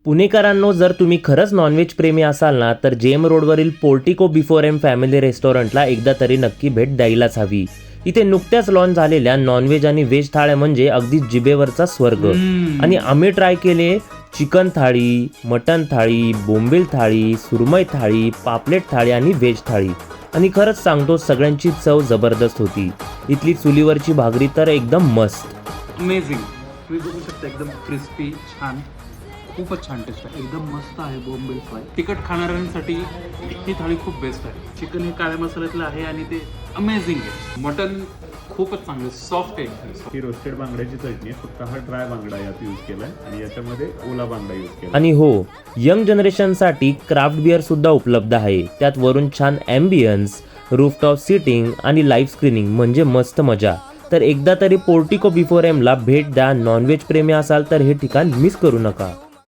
पुणेकरांनो, जर तुम्ही खरंच नॉनव्हेज प्रेमी असाल ना, तर जेम रोडवरील पोर्टिको बिफोर एम फॅमिली रेस्टॉरंटला एकदा तरी नक्की भेट द्यायलाच हवी. इथे नुकत्याच लॉन्च झालेल्या नॉनव्हेज आणि व्हेज थाळ्या म्हणजे अगदी जिभेवरचा स्वर्ग. आणि आम्ही ट्राय केले चिकन थाळी, मटन थाळी, बोंबील थाळी, सुरमई थाळी, पापलेट थाळी आणि व्हेज थाळी. आणि खरंच सांगतो, सगळ्यांची चव जबरदस्त होती. इथली चुलीवरची भाकरी तर एकदम मस्त. अमेझिंग. तुम्ही बघू शकता एकदम क्रिस्पी, छान, खूपच छान टेस्ट आहे. एकदम मस्त आहे बोंबील फ्राय. तिखट खाणाऱ्यांसाठी ही थाळी खूप बेस्ट आहे. चिकन हे काळ्या मसाल्यातलं आहे आणि ते अमेझिंग आहे. मटन खूपच चांगलं सॉफ्ट आहे. ही रोस्टेड बांगड्याची चटणी आहे. फक्त हा ड्राय बांगडा यात यूज केलाय आणि याच्यामध्ये ओला बांगडा यूज केला. आणि हो, यंग जनरेशनसाठी क्राफ्ट बिअर सुद्धा उपलब्ध आहे. त्यात वरून छान ॲम्बियन्स, रूफटॉप सीटिंग आणि लाईव्ह स्क्रीनिंग म्हणजे मस्त मजा. तर एकदा तरी पोर्टिको बिफोर एमला भेट द्या. नॉनव्हेज प्रेमी असाल तर हे ठिकाण मिस करू नका.